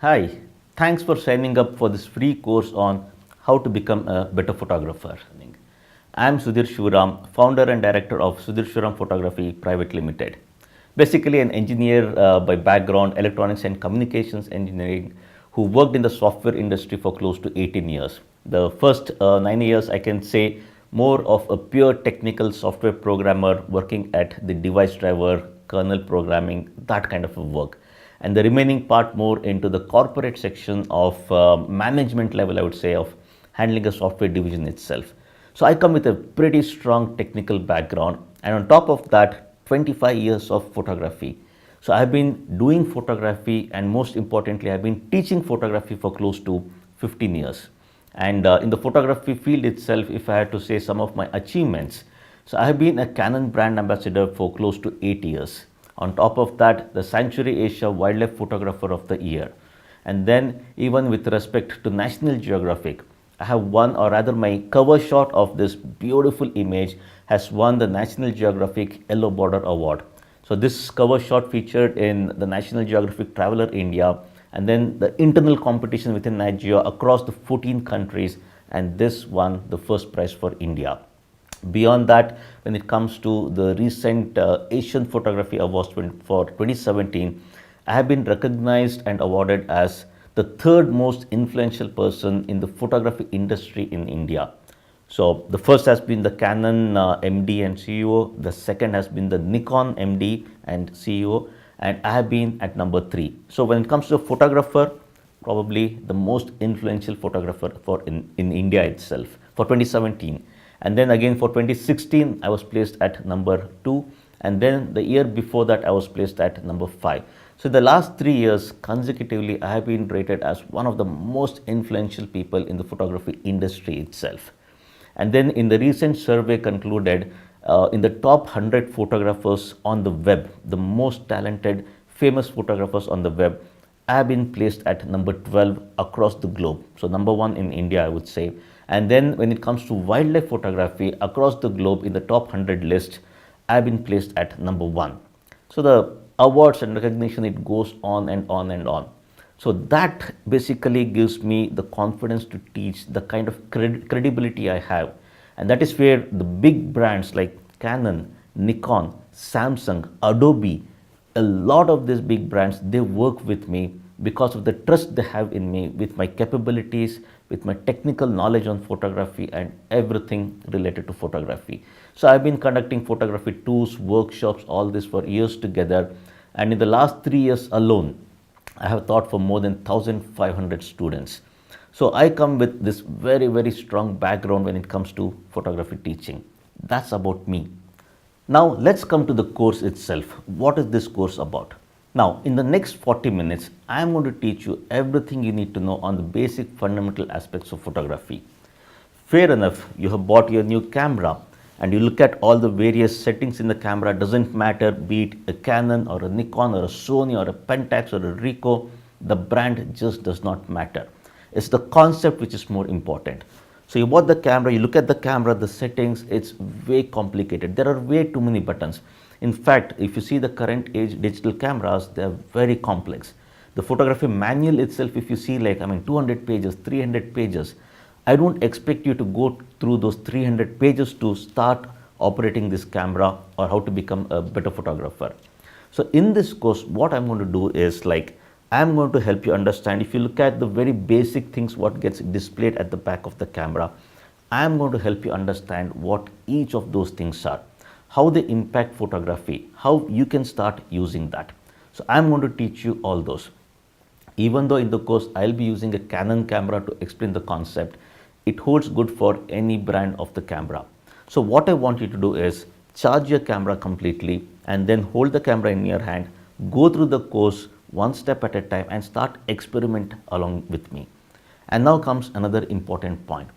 Hi, thanks for signing up for this free course on how to become a better photographer. I am Sudhir Shivaram, founder and director of Sudhir Shivaram Photography Private Limited. Basically, an engineer by background, electronics and communications engineering, who worked in the software industry for close to 18 years. The first 9 years, I can say, more of a pure technical software programmer working at the device driver, kernel programming, that kind of a work, and the remaining part more into the corporate section of management level, I would say, of handling a software division itself. So I come with a pretty strong technical background, and on top of that, 25 years of photography. So I've been doing photography, and most importantly, I've been teaching photography for close to 15 years. And in the photography field itself, if I had to say some of my achievements, so I have been a Canon brand ambassador for close to 8 years. On top of that, the Sanctuary Asia Wildlife Photographer of the Year. And then, even with respect to National Geographic, I have won, or rather, my cover shot of this beautiful image has won the National Geographic Yellow Border Award. So, this cover shot featured in the National Geographic Traveler India, and then the internal competition within Nigeria across the 14 countries, and this won the first prize for India. Beyond that, when it comes to the recent Asian Photography Awards for 2017, I have been recognized and awarded as the third most influential person in the photography industry in India. So the first has been the Canon MD and CEO, the second has been the Nikon MD and CEO, and I have been at number 3. So when it comes to a photographer, probably the most influential photographer in India itself for 2017. And then again for 2016, I was placed at number 2. And then the year before that, I was placed at number 5. So the last 3 years consecutively, I have been rated as one of the most influential people in the photography industry itself. And then in the recent survey concluded, in the top 100 photographers on the web, the most talented, famous photographers on the web, I have been placed at number 12 across the globe. So number 1 in India, I would say. And then when it comes to wildlife photography across the globe in the top 100 list, I have been placed at number 1. So the awards and recognition, it goes on and on and on. So that basically gives me the confidence to teach, the kind of credibility I have. And that is where the big brands like Canon, Nikon, Samsung, Adobe, a lot of these big brands, they work with me because of the trust they have in me, with my capabilities, with my technical knowledge on photography and everything related to photography. So I've been conducting photography tours, workshops, all this for years together. And in the last 3 years alone, I have taught for more than 1,500 students. So I come with this very, very strong background when it comes to photography teaching. That's about me. Now let's come to the course itself. What is this course about? Now, in the next 40 minutes, I am going to teach you everything you need to know on the basic fundamental aspects of photography. Fair enough, you have bought your new camera and you look at all the various settings in the camera, doesn't matter, be it a Canon or a Nikon or a Sony or a Pentax or a Ricoh, the brand just does not matter. It's the concept which is more important. So you bought the camera, you look at the camera, the settings, it's way complicated. There are way too many buttons. In fact, if you see the current age digital cameras, they are very complex. The photography manual itself, if you see 200 pages, 300 pages, I don't expect you to go through those 300 pages to start operating this camera or how to become a better photographer. So in this course, what I'm going to do is I'm going to help you understand. If you look at the very basic things, what gets displayed at the back of the camera, I'm going to help you understand what each of those things are, how they impact photography, how you can start using that. So I'm going to teach you all those. Even though in the course I'll be using a Canon camera to explain the concept, it holds good for any brand of the camera. So what I want you to do is charge your camera completely and then hold the camera in your hand, go through the course one step at a time and start experiment along with me. And now comes another important point.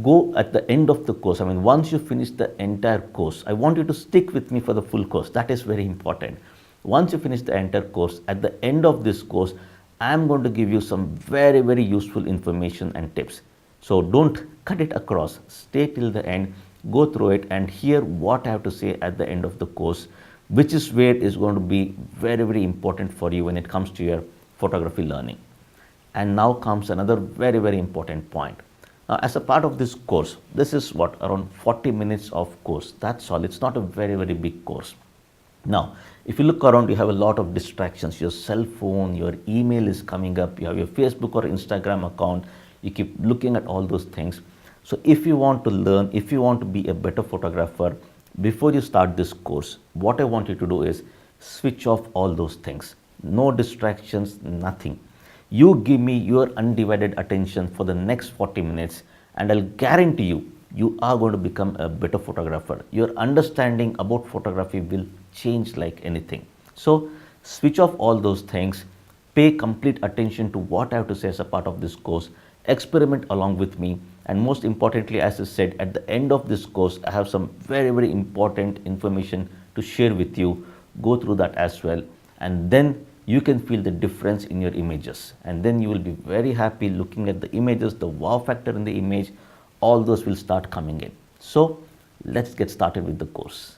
Go at the end of the course. Once you finish the entire course, I want you to stick with me for the full course. That is very important. Once you finish the entire course, at the end of this course, I am going to give you some very, very useful information and tips. So don't cut it across. Stay till the end, go through it and hear what I have to say at the end of the course, which is where is going to be very, very important for you when it comes to your photography learning. And now comes another very, very important point. Now, as a part of this course, this is what, around 40 minutes of course. That's all. It's not a very, very big course. Now, if you look around, you have a lot of distractions. Your cell phone, your email is coming up, you have your Facebook or Instagram account, you keep looking at all those things. So, if you want to learn, if you want to be a better photographer, before you start this course, what I want you to do is switch off all those things. No distractions, nothing. You give me your undivided attention for the next 40 minutes, and I'll guarantee you, you are going to become a better photographer. Your understanding about photography will change like anything. So switch off all those things, pay complete attention to what I have to say as a part of this course, experiment along with me, and most importantly, as I said, at the end of this course, I have some very, very important information to share with you. Go through that as well, and then you can feel the difference in your images, and then you will be very happy looking at the images, the wow factor in the image, all those will start coming in. So let's get started with the course.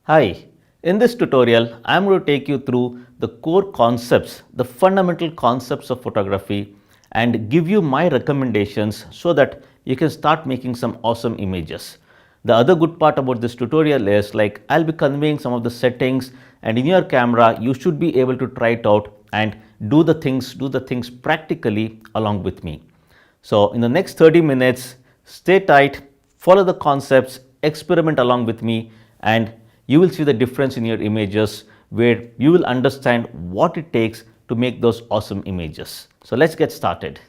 Hi, in this tutorial, I am going to take you through the core concepts, the fundamental concepts of photography, and give you my recommendations so that you can start making some awesome images. The other good part about this tutorial is, like, I'll be conveying some of the settings, and in your camera you should be able to try it out and do the things practically along with me. So in the next 30 minutes, stay tight, follow the concepts, experiment along with me, and you will see the difference in your images, where you will understand what it takes to make those awesome images. So let's get started.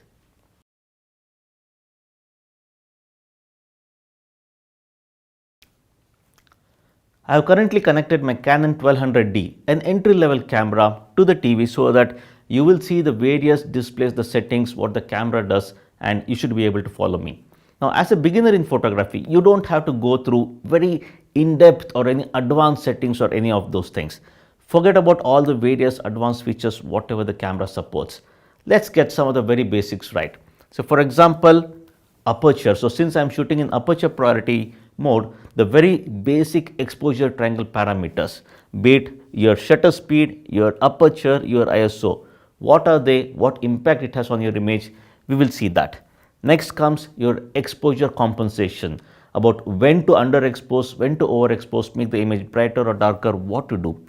I have currently connected my Canon 1200D, an entry-level camera, to the TV so that you will see the various displays, the settings, what the camera does, and you should be able to follow me. Now, as a beginner in photography, you don't have to go through very in-depth or any advanced settings or any of those things. Forget about all the various advanced features, whatever the camera supports. Let's get some of the very basics right. So for example, aperture. So since I'm shooting in aperture priority mode, the very basic exposure triangle parameters, be it your shutter speed, your aperture, your ISO, what are they, what impact it has on your image, we will see that. Next comes your exposure compensation, about when to underexpose, when to overexpose, make the image brighter or darker, what to do.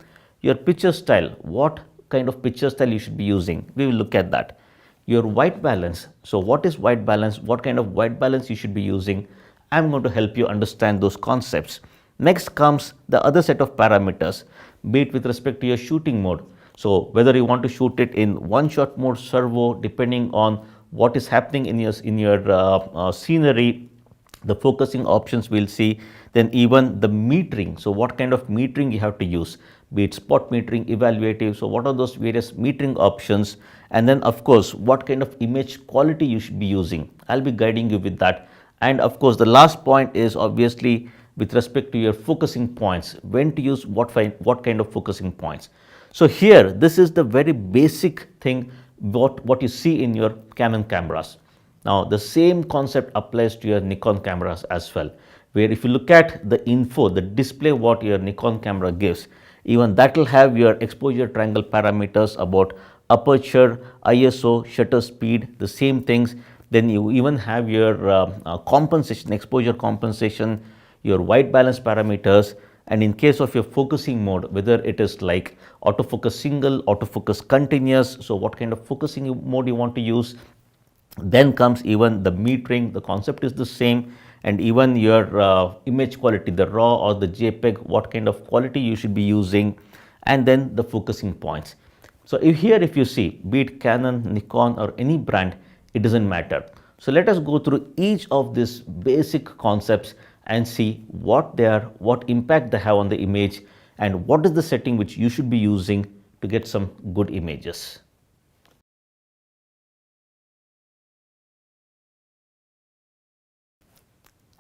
Your picture style, what kind of picture style you should be using, we will look at that. Your white balance, so what is white balance, what kind of white balance you should be using, I am going to help you understand those concepts. Next comes the other set of parameters, be it with respect to your shooting mode. So whether you want to shoot it in one shot mode, servo, depending on what is happening in your scenery, the focusing options we'll see, then even the metering. So what kind of metering you have to use, be it spot metering, evaluative. So what are those various metering options? And then of course, what kind of image quality you should be using. I'll be guiding you with that. And of course, the last point is obviously with respect to your focusing points, when to use what kind of focusing points. So here, this is the very basic thing, what you see in your Canon cameras. Now, the same concept applies to your Nikon cameras as well, where if you look at the info, the display what your Nikon camera gives, even that will have your exposure triangle parameters about aperture, ISO, shutter speed, the same things. Then you even have your compensation, exposure compensation, your white balance parameters, and in case of your focusing mode, whether it is like autofocus single, autofocus continuous, so what kind of focusing mode you want to use. Then comes even the metering, the concept is the same, and even your image quality, the RAW or the JPEG, what kind of quality you should be using, and then the focusing points. So if you see, be it Canon, Nikon or any brand, it doesn't matter. So let us go through each of these basic concepts and see what they are, what impact they have on the image, and what is the setting which you should be using to get some good images.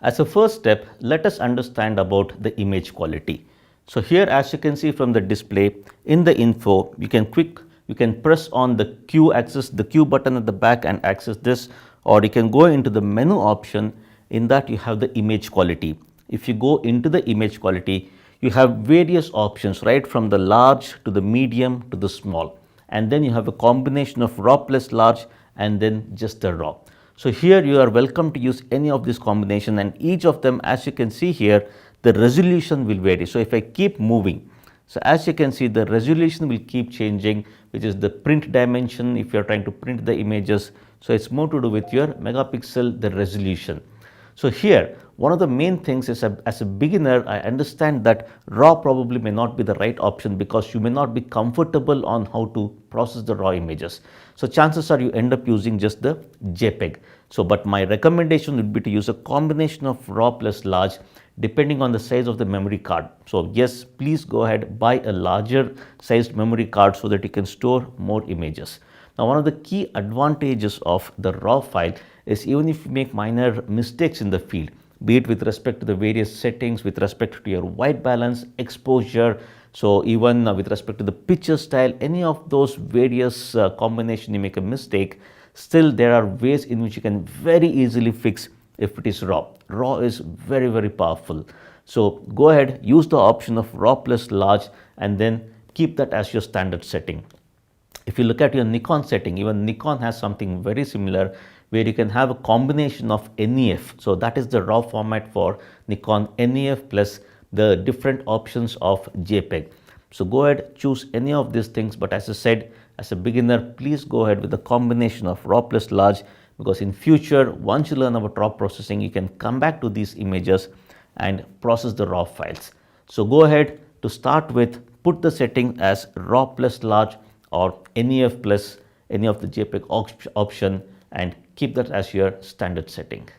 As a first step, let us understand about the image quality. So here, as you can see from the display, in the info, you can press on the Q axis, the Q button at the back and access this, or you can go into the menu option. In that you have the image quality. If you go into the image quality, you have various options, right from the large to the medium to the small, and then you have a combination of RAW plus large and then just the raw. So here you are welcome to use any of this combination, and each of them, as you can see here, the resolution will vary. So if I keep moving, so as you can see, the resolution will keep changing, which is the print dimension if you are trying to print the images. So it's more to do with your megapixel, the resolution. So here, one of the main things is, as a beginner, I understand that raw probably may not be the right option because you may not be comfortable on how to process the raw images. So chances are you end up using just the JPEG. So but my recommendation would be to use a combination of raw plus large depending on the size of the memory card. So yes, please go ahead, buy a larger sized memory card so that you can store more images. Now, one of the key advantages of the raw file is even if you make minor mistakes in the field, be it with respect to the various settings, with respect to your white balance, exposure, so even with respect to the picture style, any of those various combination you make a mistake, still there are ways in which you can very easily fix if it is raw. Raw is very, very powerful. So go ahead, use the option of raw plus large and then keep that as your standard setting. If you look at your Nikon setting, even Nikon has something very similar where you can have a combination of NEF. So that is the raw format for Nikon, NEF plus the different options of JPEG. So go ahead, choose any of these things. But as I said, as a beginner, please go ahead with the combination of raw plus large, because in future, once you learn about raw processing, you can come back to these images and process the raw files. So go ahead, to start with, put the setting as raw plus large or NEF plus any of the JPEG option and keep that as your standard setting.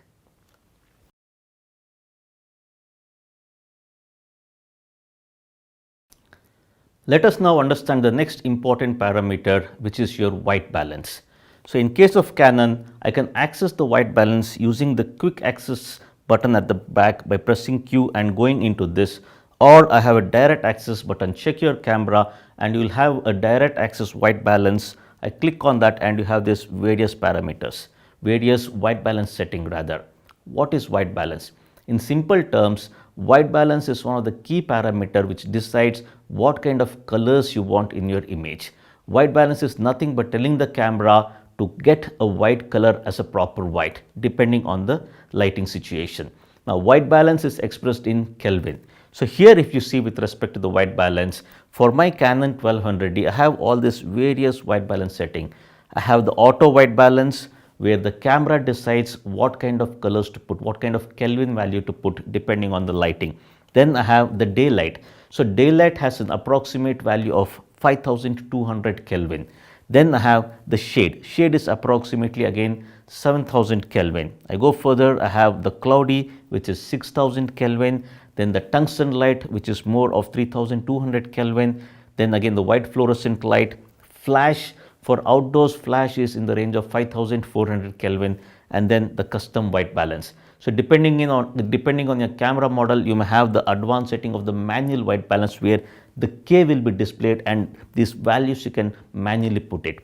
Let us now understand the next important parameter, which is your white balance. So in case of Canon, I can access the white balance using the quick access button at the back by pressing Q and going into this, or I have a direct access button. Check your camera and you will have a direct access white balance. I click on that and you have this various parameters, various white balance setting rather. What is white balance? In simple terms, white balance is one of the key parameter which decides what kind of colors you want in your image. White balance is nothing but telling the camera to get a white color as a proper white depending on the lighting situation. Now white balance is expressed in Kelvin. So here if you see with respect to the white balance, for my Canon 1200D, I have all this various white balance setting. I have the auto white balance where the camera decides what kind of colors to put, what kind of Kelvin value to put depending on the lighting. Then I have the daylight. So daylight has an approximate value of 5200 Kelvin. Then I have the shade. Shade is approximately again 7000 Kelvin. I go further, I have the cloudy, which is 6000 Kelvin. Then the tungsten light, which is more of 3200 Kelvin. Then again the white fluorescent light. Flash, for outdoors, flash is in the range of 5400 Kelvin. And then the custom white balance. So depending on your camera model, you may have the advanced setting of the manual white balance where the K will be displayed and these values you can manually put it.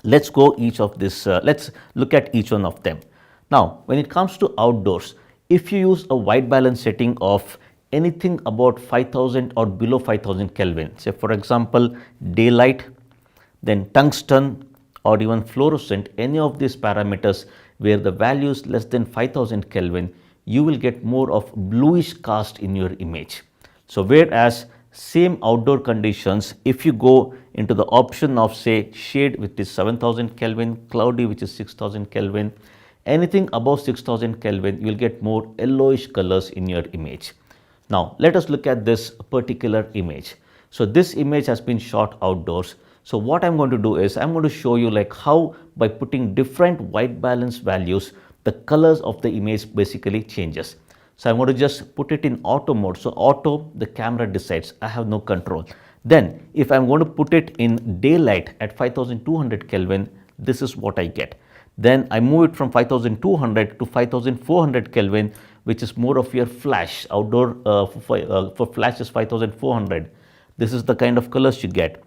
Let's go each of this, let's look at each one of them. Now, when it comes to outdoors, if you use a white balance setting of anything about 5000 or below 5000 Kelvin, say for example, daylight, then tungsten or even fluorescent, any of these parameters where the value is less than 5000 Kelvin, you will get more of bluish cast in your image. So whereas same outdoor conditions, if you go into the option of say shade which is 7000 Kelvin, cloudy which is 6000 Kelvin, anything above 6000 Kelvin, you will get more yellowish colors in your image. Now let us look at this particular image. So this image has been shot outdoors. So what I'm going to do is I'm going to show you like how by putting different white balance values, the colors of the image basically changes. So I'm going to just put it in auto mode. So auto, the camera decides, I have no control. Then if I'm going to put it in daylight at 5200 Kelvin, this is what I get. Then I move it from 5200 to 5400 Kelvin, which is more of your flash. Outdoor for flash is 5400. This is the kind of colors you get.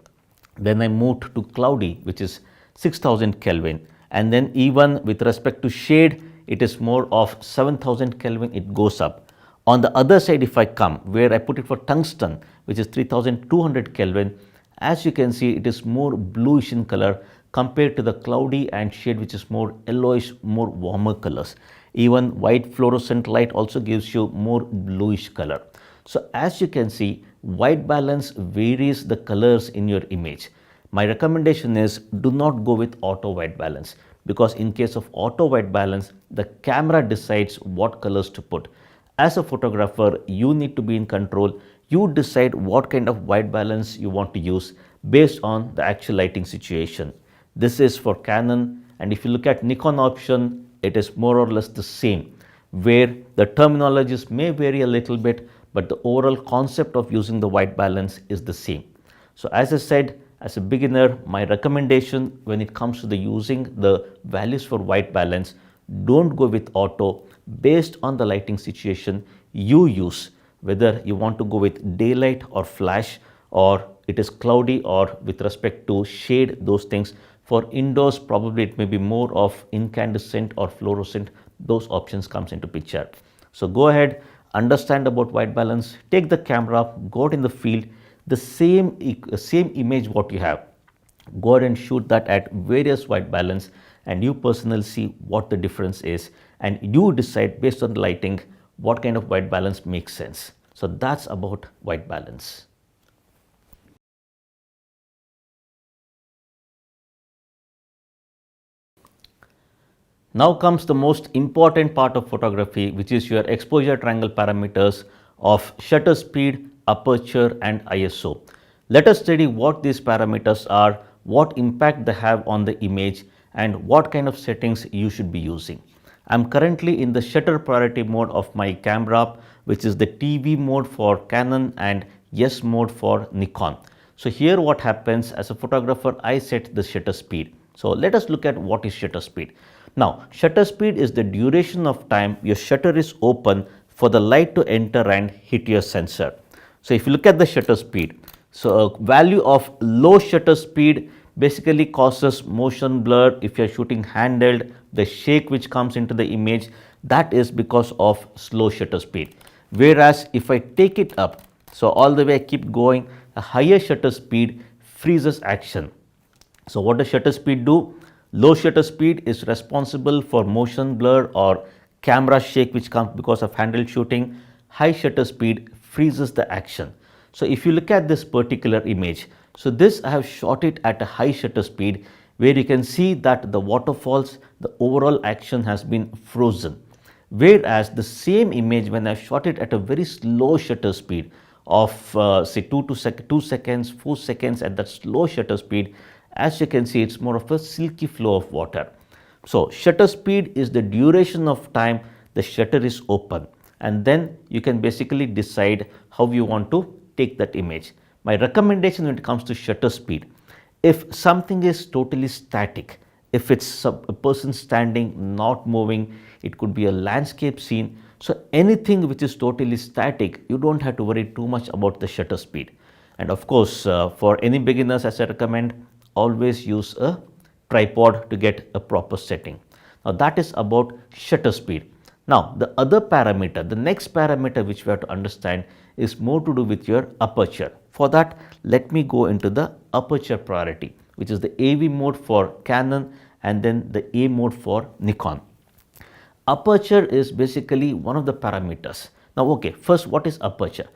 Then I moved to cloudy, which is 6000 Kelvin. And then even with respect to shade, it is more of 7000 Kelvin, it goes up. On the other side, if I come where I put it for tungsten, which is 3200 Kelvin, as you can see, it is more bluish in color compared to the cloudy and shade which is more yellowish, more warmer colors. Even white fluorescent light also gives you more bluish color. So as you can see, white balance varies the colors in your image. My recommendation is do not go with auto white balance, because in case of auto white balance, the camera decides what colors to put. As a photographer, you need to be in control. You decide what kind of white balance you want to use based on the actual lighting situation. This is for Canon, and if you look at Nikon option, it is more or less the same, where the terminologies may vary a little bit, but the overall concept of using the white balance is the same. So as I said, as a beginner, my recommendation when it comes to the using the values for white balance, don't go with auto. Based on the lighting situation you use, whether you want to go with daylight or flash, or it is cloudy, or with respect to shade, those things. For indoors, probably it may be more of incandescent or fluorescent. Those options comes into picture. So go ahead, understand about white balance, take the camera, go out in the field, the same image what you have, go ahead and shoot that at various white balance, and you personally see what the difference is, and you decide based on the lighting what kind of white balance makes sense. So that's about white balance. Now comes the most important part of photography, which is your exposure triangle parameters of shutter speed, aperture and ISO. Let us study what these parameters are, what impact they have on the image, and what kind of settings you should be using. I am currently in the shutter priority mode of my camera, which is the TV mode for Canon and S mode for Nikon. So here what happens, as a photographer, I set the shutter speed. So let us look at what is shutter speed. Now, shutter speed is the duration of time your shutter is open for the light to enter and hit your sensor. So if you look at the shutter speed, so a value of low shutter speed basically causes motion blur. If you are shooting handheld, the shake which comes into the image, that is because of slow shutter speed. Whereas if I take it up, so all the way I keep going, a higher shutter speed freezes action. So what does shutter speed do? Low shutter speed is responsible for motion blur or camera shake which comes because of handheld shooting. High shutter speed freezes the action. So if you look at this particular image, so this I have shot it at a high shutter speed, where you can see that the waterfalls, the overall action has been frozen. Whereas the same image, when I shot it at a very slow shutter speed of say 2 seconds, 4 seconds at that slow shutter speed, as you can see, it's more of a silky flow of water. So shutter speed is the duration of time the shutter is open, and then you can basically decide how you want to take that image. My recommendation when it comes to shutter speed, if something is totally static, if it's a person standing, not moving, it could be a landscape scene. So anything which is totally static, you don't have to worry too much about the shutter speed. And of course, for any beginners, as I recommend, always use a tripod to get a proper setting. Now that is about shutter speed. Now the other parameter, the next parameter which we have to understand is more to do with your aperture. For that, let me go into the aperture priority, which is the AV mode for Canon and then the A mode for Nikon. Aperture is basically one of the parameters. Now okay, first what is aperture?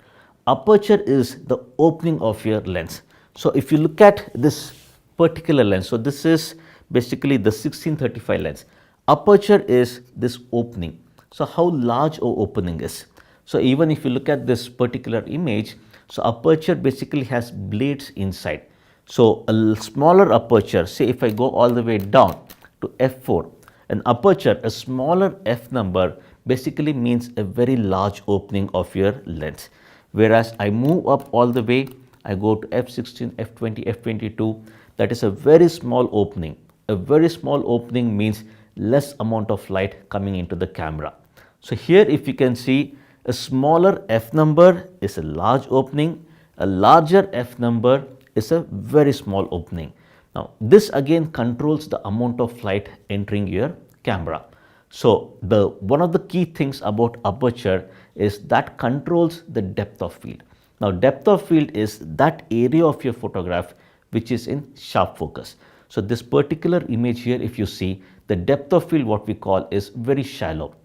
Aperture is the opening of your lens. So if you look at this particular lens, so this is basically the 1635 lens. Aperture is this opening. So how large our opening is. So even if you look at this particular image, so aperture basically has blades inside. So a smaller aperture, say if I go all the way down to f4, an aperture, a smaller f number basically means a very large opening of your lens. Whereas I move up all the way, I go to f16, f20, f22, that is a very small opening. A very small opening means less amount of light coming into the camera. So here if you can see, a smaller f number is a large opening, a larger f number is a very small opening. Now this again controls the amount of light entering your camera. So one of the key things about aperture is that controls the depth of field. Now depth of field is that area of your photograph which is in sharp focus. So this particular image here, if you see, the depth of field what we call is very shallow.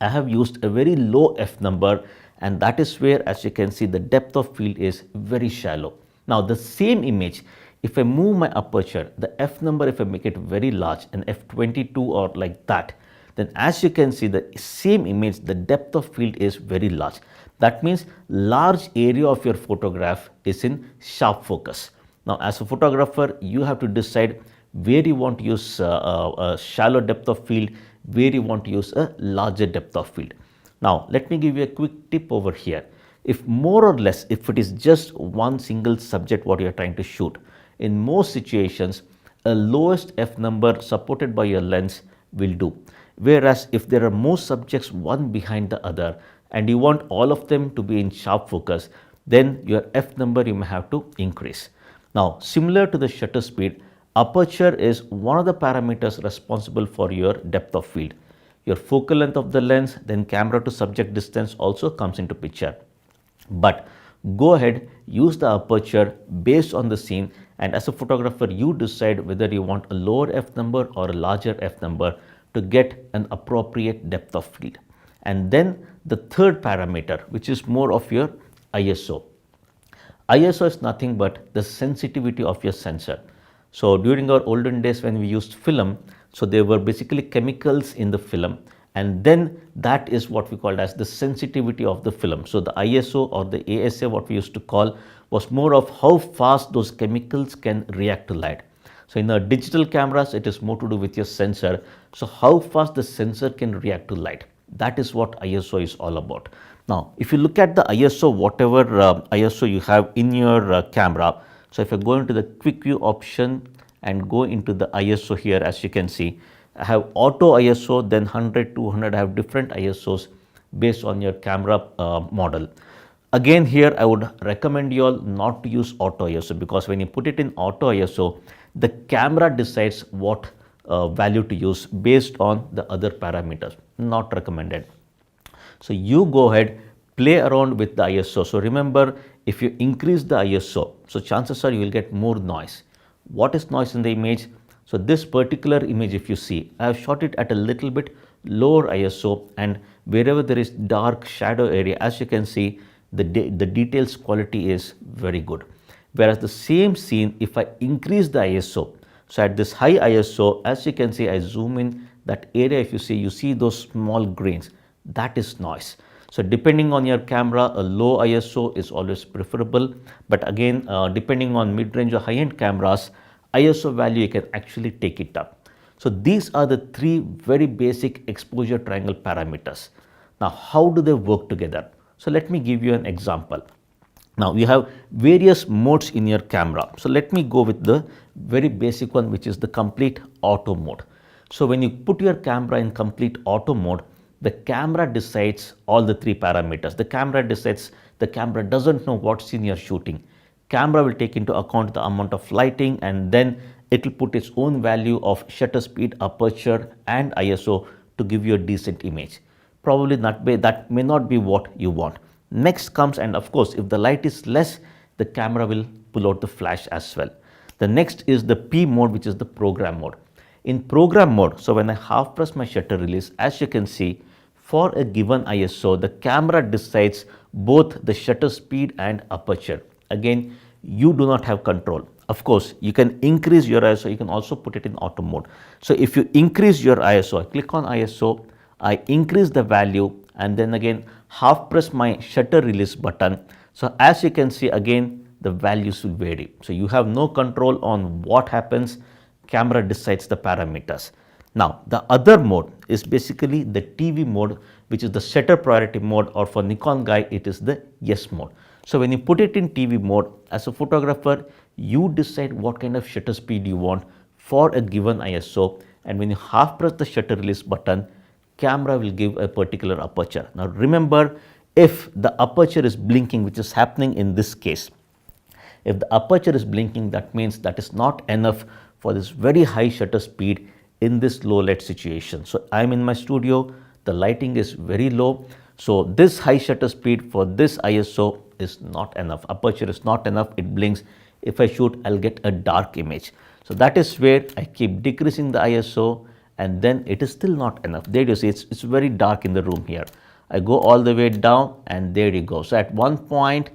I have used a very low f number, and that is where, as you can see, the depth of field is very shallow. Now the same image, if I move my aperture, the f number, if I make it very large, an f22 or like that, then as you can see, the same image, the depth of field is very large. That means large area of your photograph is in sharp focus. Now as a photographer, you have to decide where you want to use a shallow depth of field, where you want to use a larger depth of field. Now let me give you a quick tip over here. If more or less, if it is just one single subject what you are trying to shoot, in most situations a lowest f number supported by your lens will do. Whereas if there are more subjects one behind the other and you want all of them to be in sharp focus, then your f number you may have to increase. Now similar to the shutter speed, aperture is one of the parameters responsible for your depth of field. Your focal length of the lens, then camera to subject distance also comes into picture. But go ahead, use the aperture based on the scene, and as a photographer you decide whether you want a lower f number or a larger f number to get an appropriate depth of field. And then the third parameter, which is more of your ISO. ISO is nothing but the sensitivity of your sensor. So during our olden days when we used film, so there were basically chemicals in the film, and then that is what we called as the sensitivity of the film. So the ISO or the ASA, what we used to call, was more of how fast those chemicals can react to light. So in the digital cameras, it is more to do with your sensor. So how fast the sensor can react to light. That is what ISO is all about. Now, if you look at the ISO, whatever ISO you have in your camera, so if I go into the quick view option and go into the ISO here, as you can see, I have auto ISO, then 100, 200, I have different ISOs based on your camera model. Again here, I would recommend you all not to use auto ISO, because when you put it in auto ISO, the camera decides what value to use based on the other parameters. Not recommended. So you go ahead, play around with the ISO. So remember, if you increase the ISO, so chances are you will get more noise. What is noise in the image? So this particular image, if you see, I have shot it at a little bit lower ISO, and wherever there is dark shadow area, as you can see, the details quality is very good. Whereas the same scene, if I increase the ISO, so at this high ISO, as you can see, I zoom in that area, if you see those small grains, that is noise. So depending on your camera, a low ISO is always preferable. But again, depending on mid-range or high-end cameras, ISO value you can actually take it up. So these are the three very basic exposure triangle parameters. Now how do they work together? So let me give you an example. Now you have various modes in your camera. So let me go with the very basic one, which is the complete auto mode. So when you put your camera in complete auto mode, the camera decides all the three parameters. The camera decides, the camera doesn't know what scene you're shooting. Camera will take into account the amount of lighting, and then it will put its own value of shutter speed, aperture and ISO to give you a decent image. Probably that may not be what you want. Next comes, and of course, if the light is less, the camera will pull out the flash as well. The next is the P mode, which is the program mode. In program mode, so when I half press my shutter release, as you can see, for a given ISO, the camera decides both the shutter speed and aperture. Again, you do not have control. Of course, you can increase your ISO, you can also put it in auto mode. So if you increase your ISO, I click on ISO, I increase the value, and then again half press my shutter release button. So as you can see, again the values will vary. So you have no control on what happens. Camera decides the parameters. Now the other mode is basically the TV mode, which is the shutter priority mode, or for Nikon guy it is the yes mode. So when you put it in TV mode, as a photographer, you decide what kind of shutter speed you want for a given ISO, and when you half press the shutter release button, camera will give a particular aperture. Now remember, if the aperture is blinking, which is happening in this case, if the aperture is blinking, that means that is not enough for this very high shutter speed in this low light situation. So I'm in my studio, the lighting is very low, so this high shutter speed for this ISO is not enough. Aperture is not enough, it blinks. If I shoot, I'll get a dark image. So that is where I keep decreasing the ISO, and then it is still not enough. There you see, it's very dark in the room here. I go all the way down, and there you go. So at one point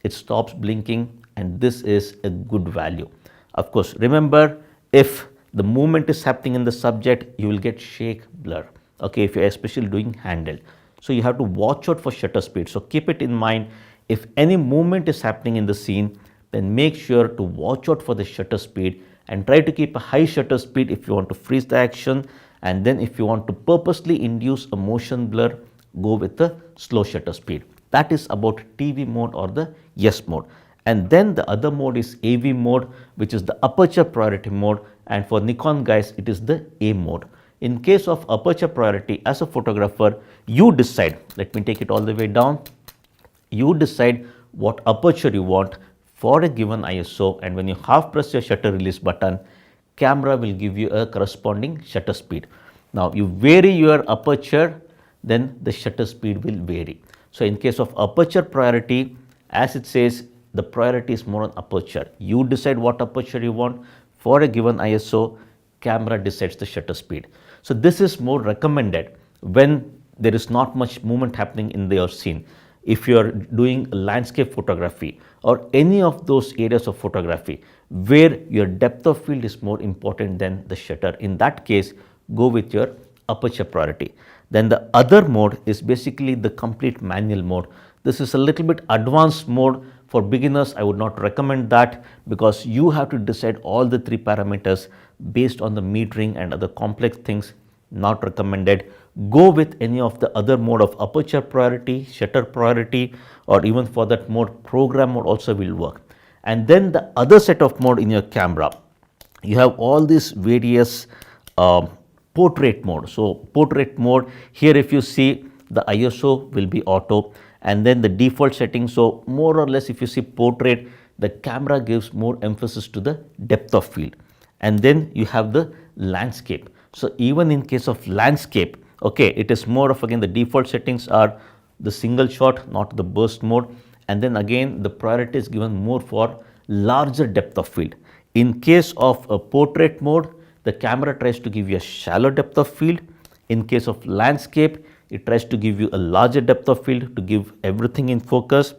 it stops blinking, and this is a good value. Of course, remember, if the movement is happening in the subject, you will get shake blur, okay, if you're especially doing handheld. So you have to watch out for shutter speed. So keep it in mind, if any movement is happening in the scene, then make sure to watch out for the shutter speed and try to keep a high shutter speed if you want to freeze the action, and then if you want to purposely induce a motion blur, go with the slow shutter speed. That is about TV mode or the yes mode. And then the other mode is AV mode, which is the aperture priority mode, and for Nikon guys it is the A mode. In case of aperture priority, as a photographer, you decide, let me take it all the way down, you decide what aperture you want for a given ISO, and when you half press your shutter release button, camera will give you a corresponding shutter speed. Now you vary your aperture, then the shutter speed will vary. So in case of aperture priority, as it says, the priority is more on aperture. You decide what aperture you want for a given ISO, camera decides the shutter speed. So this is more recommended when there is not much movement happening in your scene. If you are doing landscape photography or any of those areas of photography where your depth of field is more important than the shutter, in that case, go with your aperture priority. Then the other mode is basically the complete manual mode. This is a little bit advanced mode. For beginners, I would not recommend that, because you have to decide all the 3 parameters based on the metering and other complex things. Not recommended. Go with any of the other mode of aperture priority, shutter priority, or even for that mode, program mode also will work. And then the other set of mode in your camera, you have all these various portrait mode. So portrait mode, here if you see, the ISO will be auto, and then the default setting. So more or less, if you see portrait, the camera gives more emphasis to the depth of field. And then you have the landscape. So even in case of landscape, okay, it is more of, again, the default settings are the single shot, not the burst mode. And then again, the priority is given more for larger depth of field. In case of a portrait mode, the camera tries to give you a shallow depth of field. In case of landscape, it tries to give you a larger depth of field to give everything in focus.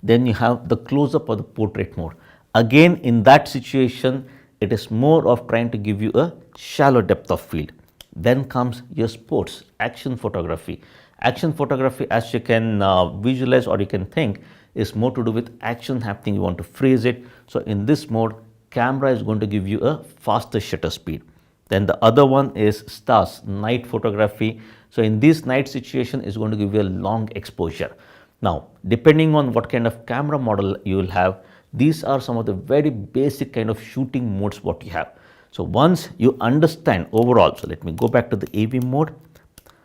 Then you have the close-up or the portrait mode. Again, in that situation, it is more of trying to give you a shallow depth of field. Then comes your sports, action photography. Action photography, as you can visualize or you can think, is more to do with action happening. You want to freeze it. So in this mode, camera is going to give you a faster shutter speed. Then the other one is stars, night photography. So in this night situation, is going to give you a long exposure. Now, depending on what kind of camera model you will have, these are some of the very basic kind of shooting modes what you have. So once you understand overall, so let me go back to the AV mode.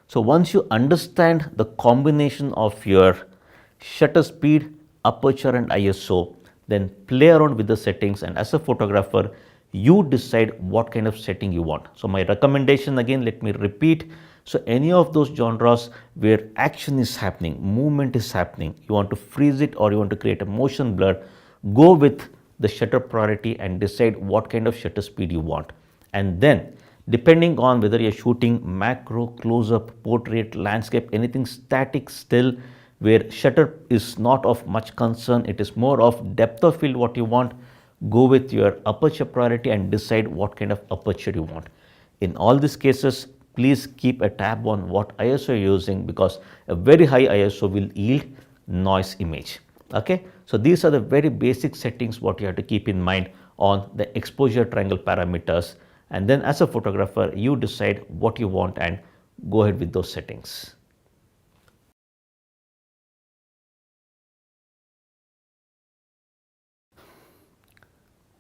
So once you understand the combination of your shutter speed, aperture and ISO, then play around with the settings, and as a photographer, you decide what kind of setting you want. So my recommendation, again, let me repeat. So any of those genres where action is happening, movement is happening, you want to freeze it or you want to create a motion blur, go with the shutter priority and decide what kind of shutter speed you want. And then depending on whether you're shooting macro, close-up, portrait, landscape, anything static, still, where shutter is not of much concern, it is more of depth of field what you want, go with your aperture priority and decide what kind of aperture you want. In all these cases, please keep a tab on what ISO you're using, because a very high ISO will yield noise image. Okay, so these are the very basic settings what you have to keep in mind on the exposure triangle parameters, and then as a photographer you decide what you want and go ahead with those settings.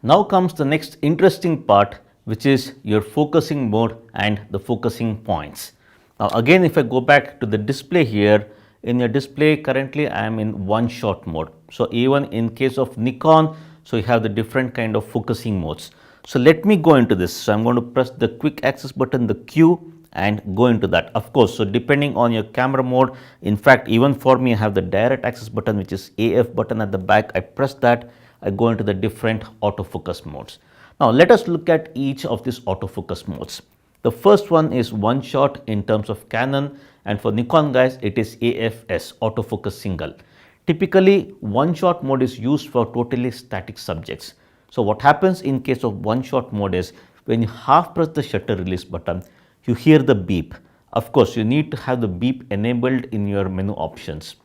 Now comes the next interesting part, which is your focusing mode and the focusing points. Now again, if I go back to the display here, in your display currently I am in one shot mode. So even in case of Nikon, so you have the different kind of focusing modes. So let me go into this. So I'm going to press the quick access button, the Q, and go into that. Of course, so depending on your camera mode, in fact, even for me, I have the direct access button, which is AF button at the back. I press that, I go into the different autofocus modes. Now let us look at each of these autofocus modes. The first one is one shot in terms of Canon, and for Nikon guys it is AFS, autofocus single. Typically one shot mode is used for totally static subjects. So what happens in case of one shot mode is when you half press the shutter release button, you hear the beep. Of course you need to have the beep enabled in your menu options.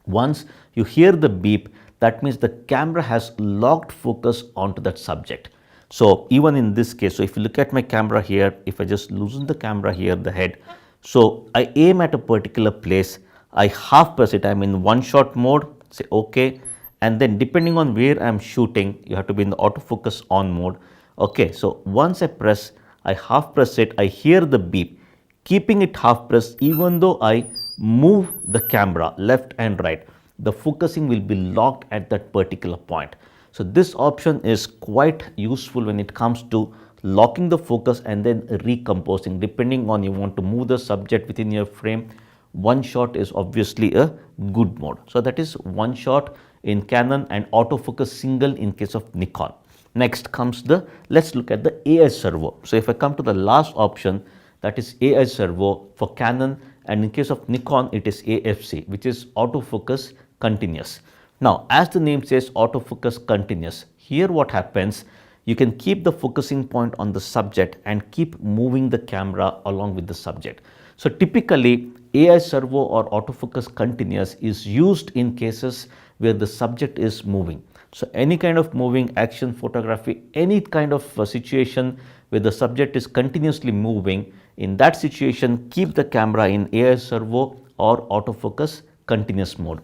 Once you hear the beep, that means the camera has locked focus onto that subject. So even in this case, so if you look at my camera here, if I just loosen the camera here, the head, so I aim at a particular place, I half press it, I'm in one shot mode, say okay, and then depending on where I'm shooting, you have to be in the autofocus on mode. Okay, so once I press, I half press it, I hear the beep. Keeping it half pressed, even though I move the camera left and right, the focusing will be locked at that particular point. So this option is quite useful when it comes to locking the focus and then recomposing. Depending on you want to move the subject within your frame, one shot is obviously a good mode. So that is one shot in Canon and autofocus single in case of Nikon. Next comes let's look at the AI servo. So if I come to the last option, that is AI servo for Canon, and in case of Nikon it is AFC, which is autofocus continuous. Now as the name says, autofocus continuous, here what happens, you can keep the focusing point on the subject and keep moving the camera along with the subject. So typically AI servo or autofocus continuous is used in cases where the subject is moving. So any kind of moving action photography, any kind of situation where the subject is continuously moving, in that situation keep the camera in AI servo or autofocus continuous mode.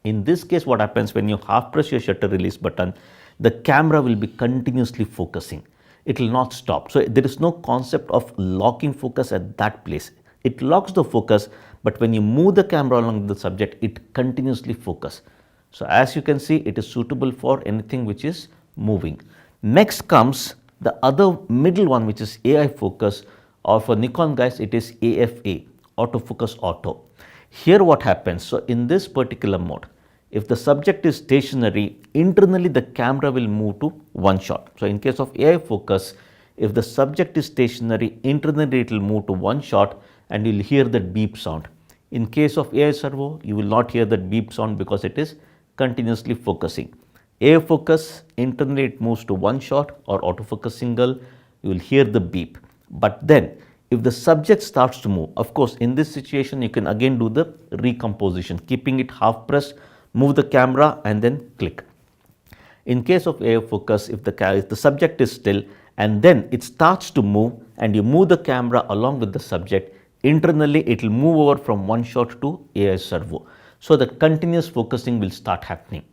In this case what happens, when you half press your shutter release button, the camera will be continuously focusing. It will not stop. So there is no concept of locking focus at that place. It locks the focus, but when you move the camera along the subject, it continuously focus. So as you can see, it is suitable for anything which is moving. Next comes the other middle one, which is AI focus, or for Nikon guys it is AFA, autofocus auto. Here what happens, so in this particular mode, if the subject is stationary, internally the camera will move to one shot. So in case of AI focus, if the subject is stationary, internally it will move to one shot and you will hear that beep sound. In case of AI servo, you will not hear that beep sound because it is continuously focusing. AI focus, internally it moves to one shot, or autofocus single, you will hear the beep. But then if the subject starts to move, of course in this situation you can again do the recomposition, keeping it half pressed, move the camera and then click. In case of AI focus, if the subject is still and then it starts to move and you move the camera along with the subject, internally it will move over from one shot to AI servo. So the continuous focusing will start happening.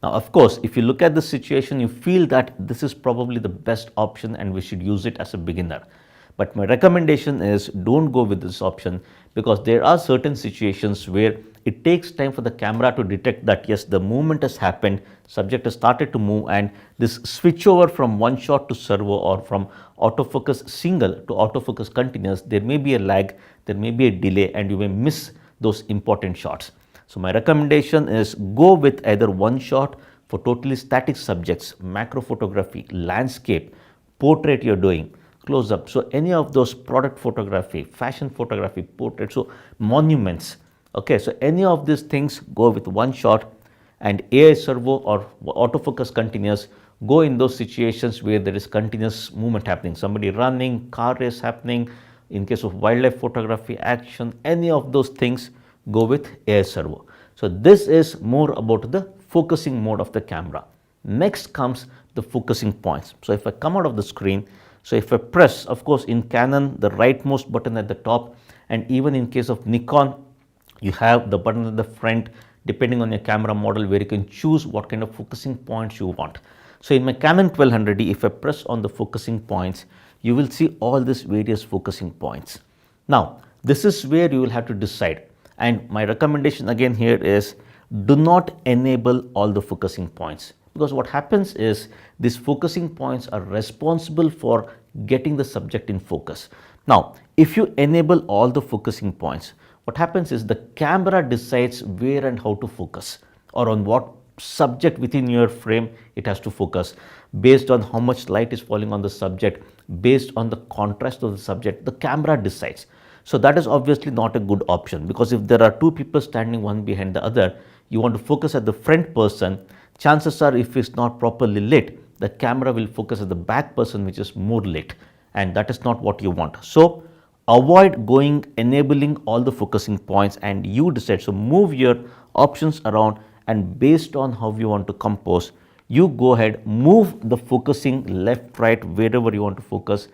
Now of course, if you look at the situation, you feel that this is probably the best option and we should use it as a beginner. But my recommendation is don't go with this option, because there are certain situations where it takes time for the camera to detect that yes, the movement has happened, subject has started to move, and this switch over from one shot to servo or from autofocus single to autofocus continuous, there may be a lag, there may be a delay, and you may miss those important shots. So my recommendation is go with either one shot for totally static subjects, macro photography, landscape, portrait you're doing, close up. So any of those, product photography, fashion photography, portrait, so monuments. Okay, so any of these things go with one shot, and AI servo or autofocus continuous go in those situations where there is continuous movement happening, somebody running, car race happening. In case of wildlife photography, action, any of those things, go with AI servo. So this is more about the focusing mode of the camera. Next comes the focusing points. So if I come out of the screen, so if I press, of course in Canon the rightmost button at the top, and even in case of Nikon you have the button at the front depending on your camera model, where you can choose what kind of focusing points you want. So in my Canon 1200D, if I press on the focusing points, you will see all these various focusing points. Now this is where you will have to decide, and my recommendation again here is do not enable all the focusing points, because what happens is these focusing points are responsible for getting the subject in focus. Now if you enable all the focusing points, what happens is the camera decides where and how to focus, or on what subject within your frame it has to focus. based on how much light is falling on the subject, based on the contrast of the subject, the camera decides. So that is obviously not a good option, because if there are two people standing one behind the other, you want to focus at the front person, chances are if it's not properly lit, the camera will focus at the back person which is more lit, and that is not what you want. So avoid enabling all the focusing points, and you decide. So move your options around, and based on how you want to compose, you go ahead, move the focusing left, right, wherever you want to focus.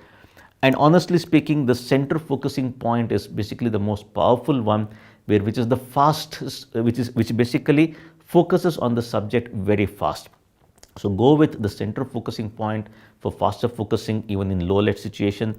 And honestly speaking, the center focusing point is basically the most powerful one, which is the fastest, which basically focuses on the subject very fast. So go with the center focusing point for faster focusing even in low light situation.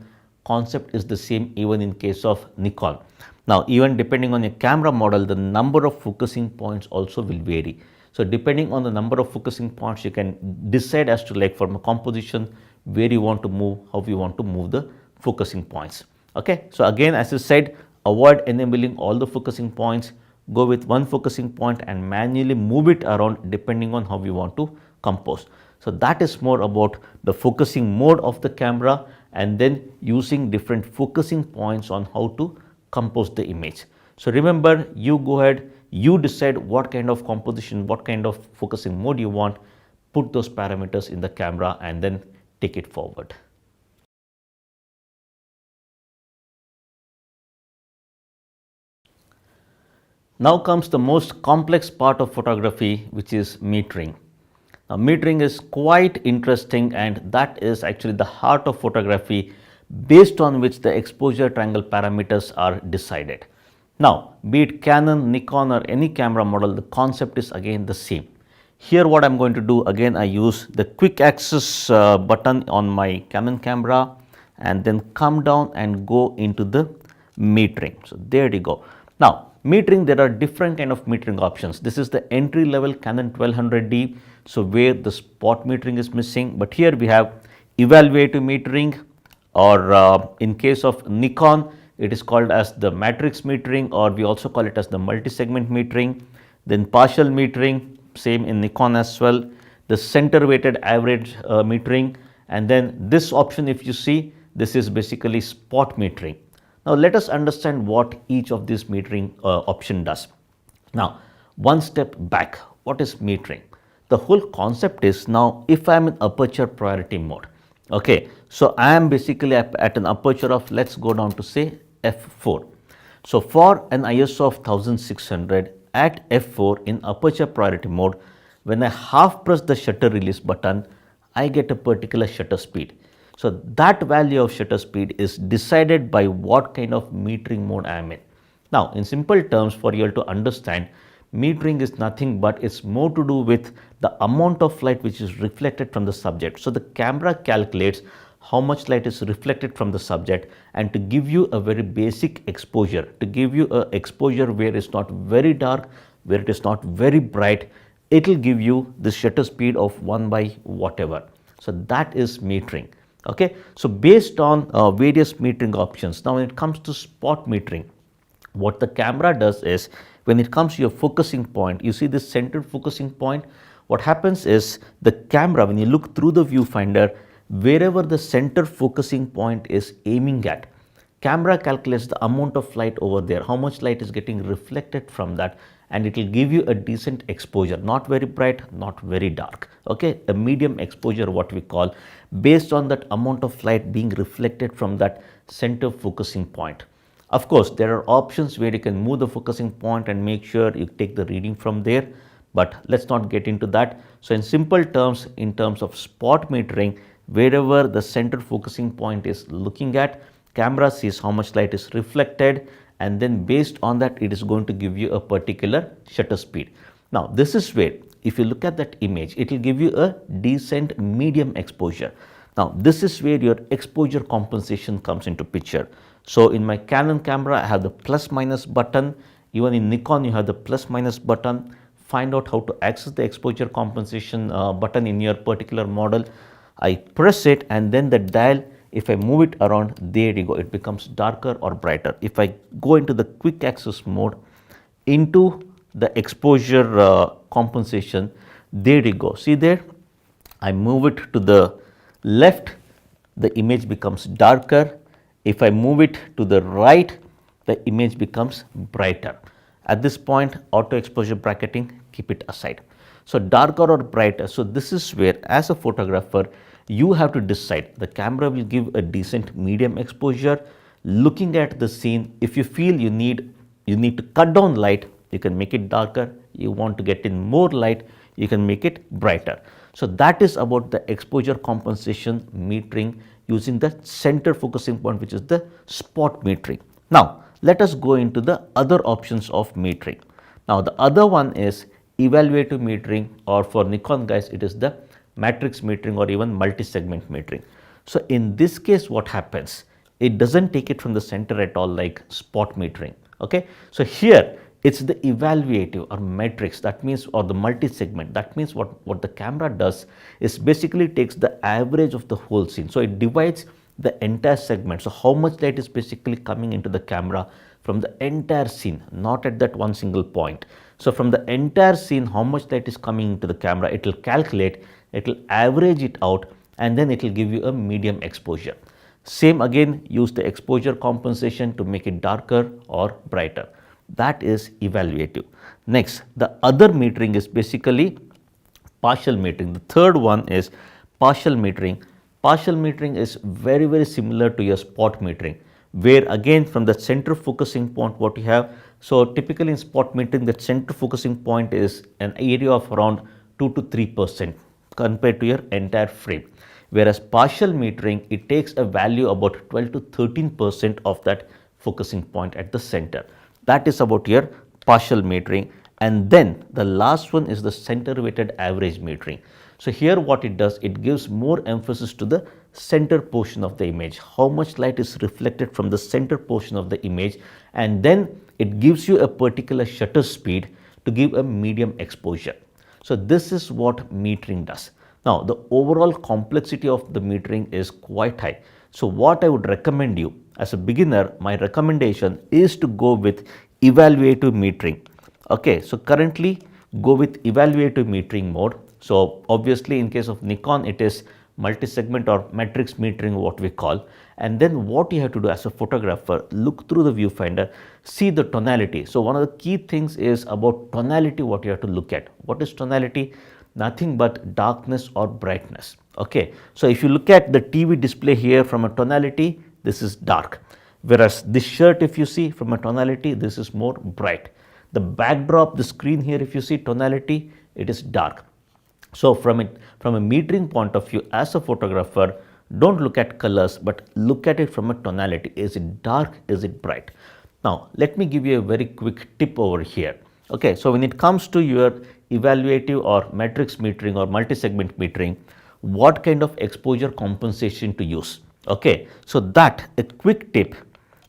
Concept is the same even in case of Nikon. Now, even depending on your camera model, the number of focusing points also will vary. So depending on the number of focusing points, you can decide as to, like, from a composition, where you want to move, how you want to move the focusing points. Okay. So again, as I said, avoid enabling all the focusing points, go with one focusing point and manually move it around depending on how you want to compose. So that is more about the focusing mode of the camera, and then using different focusing points on how to compose the image. So remember, you go ahead, you decide what kind of composition, what kind of focusing mode you want, put those parameters in the camera and then take it forward. Now comes the most complex part of photography, which is metering. Now, metering is quite interesting, and that is actually the heart of photography, based on which the exposure triangle parameters are decided. Now, be it Canon, Nikon or any camera model, the concept is again the same. Here what I am going to do, again I use the quick access button on my Canon camera, and then come down and go into the metering. So there you go. Now, metering, there are different kind of metering options. This is the entry level Canon 1200D, so where the spot metering is missing, but here we have evaluative metering, or in case of Nikon, it is called as the matrix metering, or we also call it as the multi-segment metering. Then partial metering, same in Nikon as well, the center weighted average metering, and then this option, if you see, this is basically spot metering. Now let us understand what each of these metering option does. Now, one step back, what is metering? The whole concept is, now if I am in aperture priority mode, okay, so I am basically at an aperture of, let's go down to say f4. So for an ISO of 1600 at f4 in aperture priority mode, when I half press the shutter release button, I get a particular shutter speed. So that value of shutter speed is decided by what kind of metering mode I am in. Now, in simple terms, for you all to understand, metering is nothing but it's more to do with the amount of light which is reflected from the subject. So the camera calculates how much light is reflected from the subject, and to give you a very basic exposure, to give you a exposure where it's not very dark, where it is not very bright, it will give you the shutter speed of 1 by whatever. So that is metering. Okay, so based on various metering options. Now when it comes to spot metering, what the camera does is, when it comes to your focusing point, you see this centered focusing point, what happens is the camera, when you look through the viewfinder, wherever the center focusing point is aiming at, camera calculates the amount of light over there, how much light is getting reflected from that, and it will give you a decent exposure, not very bright, not very dark, okay, a medium exposure, what we call, based on that amount of light being reflected from that center focusing point. Of course, there are options where you can move the focusing point and make sure you take the reading from there, but let's not get into that. So in simple terms, in terms of spot metering, wherever the center focusing point is looking at, camera sees how much light is reflected, and then based on that, it is going to give you a particular shutter speed. Now this is where, if you look at that image, it will give you a decent medium exposure. Now this is where your exposure compensation comes into picture. So in my Canon camera, I have the plus minus button. Even in Nikon, you have the plus minus button. Find out how to access the exposure compensation button in your particular model. I press it, and then the dial, if I move it around, there you go, it becomes darker or brighter. If I go into the quick access mode, into the exposure compensation, there you go, see there, I move it to the left, the image becomes darker. If I move it to the right, the image becomes brighter. At this point, auto exposure bracketing, keep it aside. So, darker or brighter. So, this is where as a photographer, you have to decide. The camera will give a decent medium exposure. Looking at the scene, if you feel you need to cut down light, you can make it darker. You want to get in more light, you can make it brighter. So, that is about the exposure compensation metering using the center focusing point, which is the spot metering. Now, let us go into the other options of metering. Now, the other one is evaluative metering, or for Nikon guys, it is the matrix metering or even multi-segment metering. So, in this case, what happens? It doesn't take it from the center at all like spot metering. Okay. So, here it's the evaluative or matrix, that means, or the multi-segment. That means what the camera does is basically takes the average of the whole scene. So, it divides the entire segment. So, how much light is basically coming into the camera from the entire scene, not at that one single point. So, from the entire scene, how much light is coming into the camera, it will calculate, it will average it out, and then it will give you a medium exposure. Same again, use the exposure compensation to make it darker or brighter. That is evaluative. Next, the other metering is basically partial metering. The third one is partial metering. Partial metering is very similar to your spot metering, where again from the center focusing point what you have. So, typically in spot metering, the center focusing point is an area of around 2 to 3% compared to your entire frame. Whereas partial metering, it takes a value about 12 to 13% of that focusing point at the center. That is about your partial metering. And then the last one is the center weighted average metering. So, here what it does, it gives more emphasis to the center portion of the image, how much light is reflected from the center portion of the image, and then it gives you a particular shutter speed to give a medium exposure. So, this is what metering does. Now, the overall complexity of the metering is quite high. So, what I would recommend you as a beginner, my recommendation is to go with evaluative metering. Okay, so currently go with evaluative metering mode. So, obviously in case of Nikon, it is multi-segment or matrix metering what we call. And then what you have to do as a photographer, look through the viewfinder, see the tonality. So, one of the key things is about tonality, what you have to look at. What is tonality? Nothing but darkness or brightness. Okay. So, if you look at the TV display here from a tonality, this is dark. Whereas this shirt, if you see from a tonality, this is more bright. The backdrop, the screen here, if you see tonality, it is dark. So, from a metering point of view, as a photographer, don't look at colors, but look at it from a tonality. Is it dark? Is it bright? Now, let me give you a very quick tip over here. Okay. So, when it comes to your evaluative or matrix metering or multi-segment metering, what kind of exposure compensation to use? Okay. So, that a quick tip,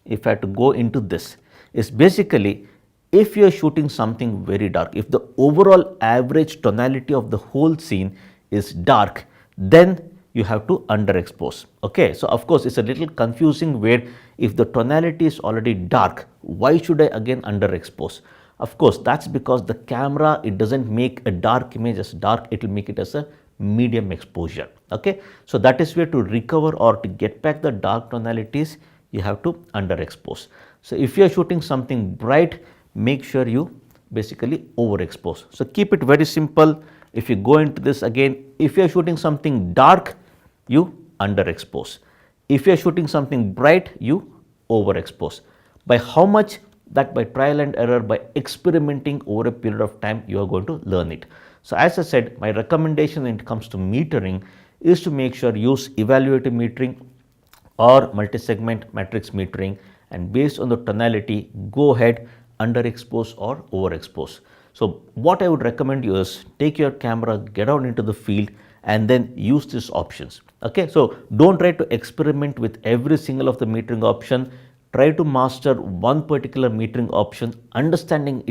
if I have to go into this, is basically if you are shooting something very dark, if the overall average tonality of the whole scene is dark, then you have to underexpose. Okay. So, of course, it's a little confusing where if the tonality is already dark, why should I again underexpose? Of course, that's because the camera, it doesn't make a dark image as dark, it will make it as a medium exposure. Okay. So, that is where to recover or to get back the dark tonalities, you have to underexpose. So, if you are shooting something bright, make sure you basically overexpose. So, keep it very simple. If you go into this again, if you are shooting something dark, you underexpose. If you are shooting something bright, you overexpose. By how much? That by trial and error, by experimenting over a period of time, you are going to learn it. So, as I said, my recommendation when it comes to metering is to make sure use evaluative metering or multi-segment matrix metering, and based on the tonality, go ahead, underexpose or overexpose. So, what I would recommend you is take your camera, get out into the field and then use these options. Okay. So, don't try to experiment with every single of the metering option. Try to master one particular metering option, understand it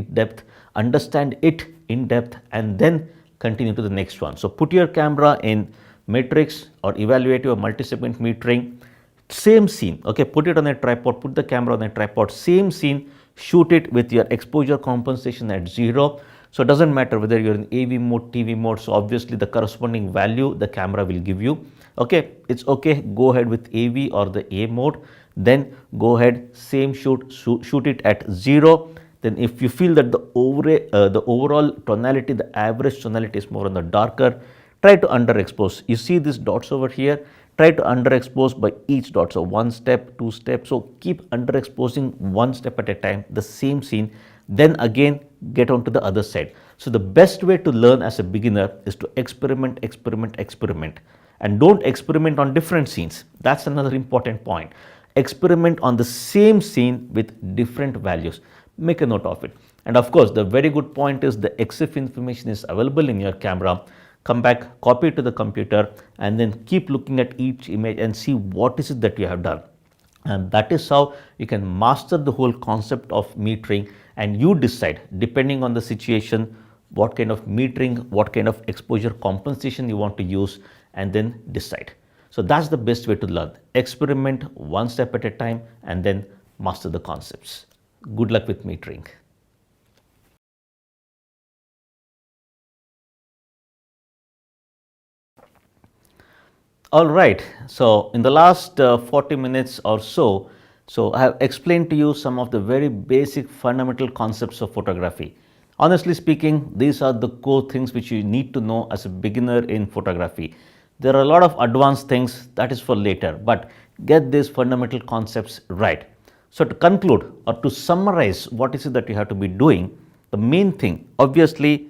in depth, and then continue to the next one. So, put your camera in matrix or evaluative or multi-segment metering, same scene. Okay, put it on a tripod, put the camera on a tripod, same scene, shoot it with your exposure compensation at 0. So it doesn't matter whether you're in AV mode, TV mode, so obviously the corresponding value the camera will give you. Okay, it's okay, go ahead with AV or the A mode, then go ahead, same shoot it at 0. Then if you feel that the overall tonality, the average tonality is more on the darker, try to underexpose. You see these dots over here, try to underexpose by each dot. So one step, two steps. So keep underexposing one step at a time, the same scene, then again get onto the other side. So the best way to learn as a beginner is to experiment, and don't experiment on different scenes. That's another important point. Experiment on the same scene with different values. Make a note of it. And of course, the very good point is the EXIF information is available in your camera. Come back, copy it to the computer, and then keep looking at each image and see what is it that you have done. And that is how you can master the whole concept of metering, and you decide, depending on the situation, what kind of metering, what kind of exposure compensation you want to use, and then decide. So that's the best way to learn. Experiment one step at a time and then master the concepts. Good luck with metering. All right, so in the last 40 minutes or so, I have explained to you some of the very basic fundamental concepts of photography. Honestly speaking, these are the core things which you need to know as a beginner in photography. There are a lot of advanced things that is for later, but get these fundamental concepts right. So to conclude or to summarize what is it that you have to be doing, the main thing, obviously,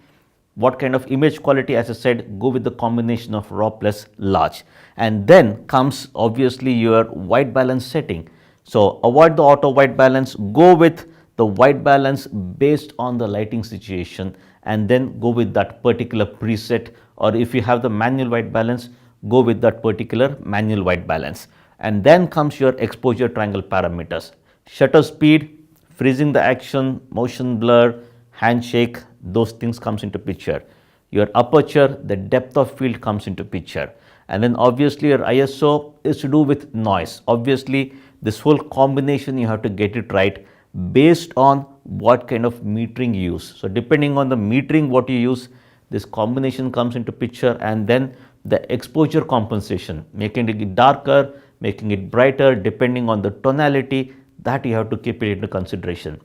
what kind of image quality, as I said, go with the combination of raw plus large. And then comes obviously your white balance setting. So avoid the auto white balance, go with the white balance based on the lighting situation, and then go with that particular preset, or if you have the manual white balance, go with that particular manual white balance. And then comes your exposure triangle parameters. Shutter speed, freezing the action, motion blur, handshake, those things comes into picture. Your aperture, the depth of field comes into picture. And then obviously your ISO is to do with noise. Obviously this whole combination you have to get it right based on what kind of metering you use. So depending on the metering what you use, this combination comes into picture, and then the exposure compensation, making it darker, making it brighter, depending on the tonality, that you have to keep it into consideration.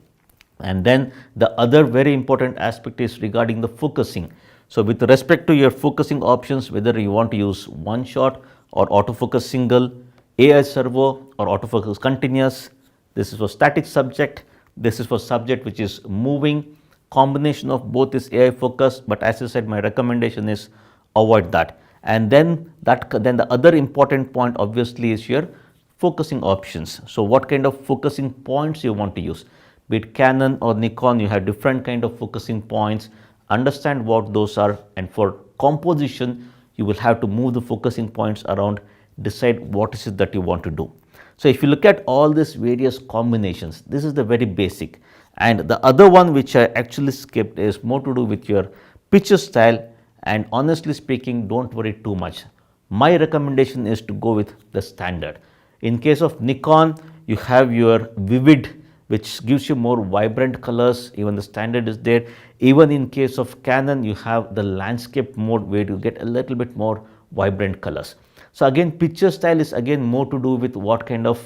And then the other very important aspect is regarding the focusing. So with respect to your focusing options, whether you want to use one shot or autofocus single, AI servo or autofocus continuous, this is for static subject, this is for subject which is moving. Combination of both is AI focus, but as I said, my recommendation is avoid that. And then the other important point obviously is your focusing options. So what kind of focusing points you want to use? Be it Canon or Nikon, you have different kind of focusing points. Understand what those are, and for composition, you will have to move the focusing points around, decide what is it that you want to do. So if you look at all these various combinations, this is the very basic. And the other one which I actually skipped is more to do with your picture style, and honestly speaking, don't worry too much. My recommendation is to go with the standard. In case of Nikon, you have your vivid, which gives you more vibrant colors, even the standard is there. Even in case of Canon, you have the landscape mode where you get a little bit more vibrant colors. So again, picture style is again more to do with what kind of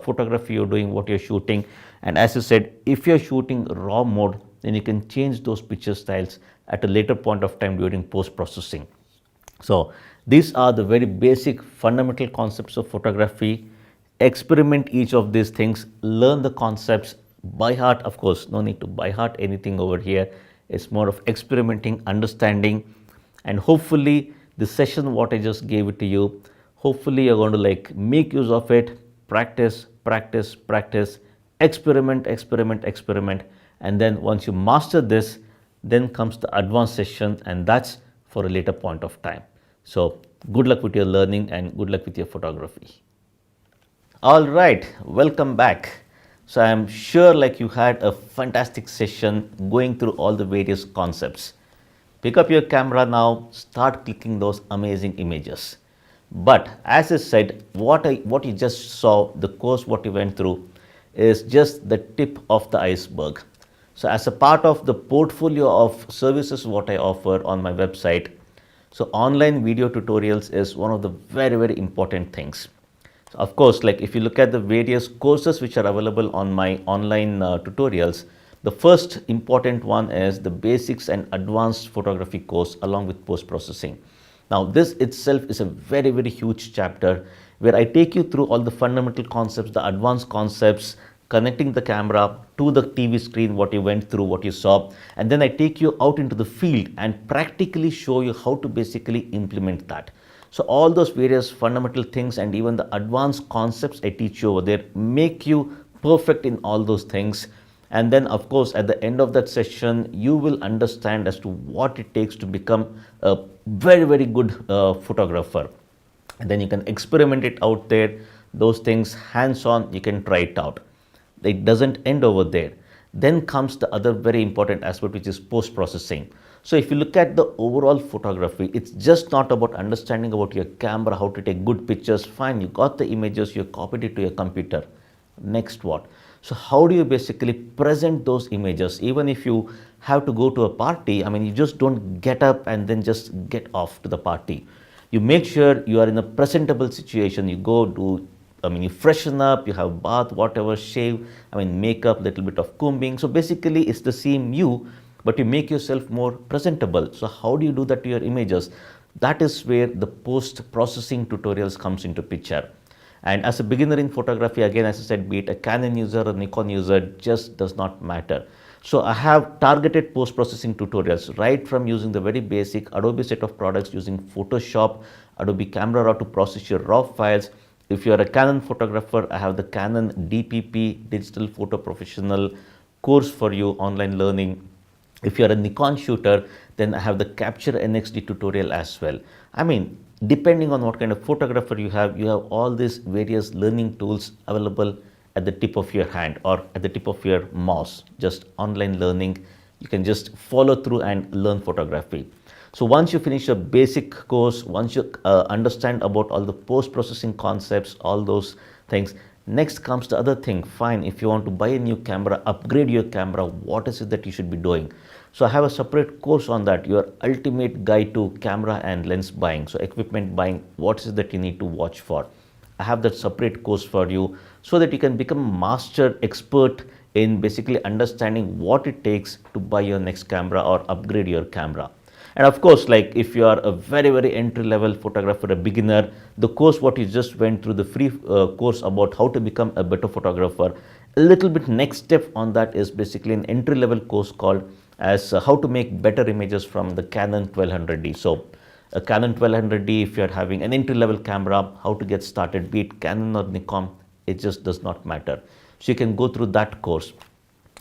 photography you're doing, what you're shooting. And as I said, if you're shooting raw mode, then you can change those picture styles at a later point of time during post-processing. So these are the very basic fundamental concepts of photography. Experiment each of these things, learn the concepts by heart. Of course, no need to by heart anything over here. It's more of experimenting, understanding, and hopefully this session what I just gave it to you, hopefully you're going to like make use of it, practice, experiment, and then once you master this, then comes the advanced session, and that's for a later point of time. So good luck with your learning and good luck with your photography. All right, welcome back. So I am sure like you had a fantastic session going through all the various concepts. Pick up your camera now, start clicking those amazing images. But as I said, what you just saw, the course what you went through is just the tip of the iceberg. So as a part of the portfolio of services what I offer on my website, so online video tutorials is one of the very, very important things. So of course, like if you look at the various courses which are available on my online tutorials, the first important one is the basics and advanced photography course along with post processing. Now this itself is a very, very huge chapter where I take you through all the fundamental concepts, the advanced concepts, connecting the camera to the TV screen, what you went through, what you saw, and then I take you out into the field and practically show you how to basically implement that. So all those various fundamental things and even the advanced concepts I teach you over there make you perfect in all those things. And then of course at the end of that session you will understand as to what it takes to become a very, very good photographer. And then you can experiment it out there, those things hands on, you can try it out. It doesn't end over there. Then comes the other very important aspect, which is post processing. So if you look at the overall photography, it's just not about understanding about your camera, how to take good pictures. Fine, you got the images, you copied it to your computer. Next what? So how do you basically present those images? Even if you have to go to a party, I mean, you just don't get up and then just get off to the party. You make sure you are in a presentable situation. You go do, you freshen up, you have bath, whatever, shave, makeup, little bit of combing. So basically it's the same you, but you make yourself more presentable. So how do you do that to your images? That is where the post processing tutorials comes into picture. And as a beginner in photography, again, as I said, be it a Canon user or Nikon user, just does not matter. So I have targeted post processing tutorials right from using the very basic Adobe set of products using Photoshop, Adobe Camera Raw to process your raw files. If you are a Canon photographer, I have the Canon DPP Digital Photo Professional course for you, online learning. If you are a Nikon shooter, then I have the Capture NXD tutorial as well. Depending on what kind of photographer you have all these various learning tools available at the tip of your hand or at the tip of your mouse. Just online learning, you can just follow through and learn photography. So once you finish your basic course, once you understand about all the post-processing concepts, all those things, next comes the other thing. Fine, if you want to buy a new camera, upgrade your camera, what is it that you should be doing? So I have a separate course on that, your ultimate guide to camera and lens buying. So equipment buying, what is it that you need to watch for? I have that separate course for you so that you can become a master expert in basically understanding what it takes to buy your next camera or upgrade your camera. And of course, like if you are a very, very entry level photographer, a beginner, the course what you just went through, the free course about how to become a better photographer, a little bit next step on that is basically an entry level course called as how to make better images from the Canon 1200D. So a Canon 1200D, if you are having an entry level camera, how to get started, be it Canon or Nikon, it just does not matter. So you can go through that course.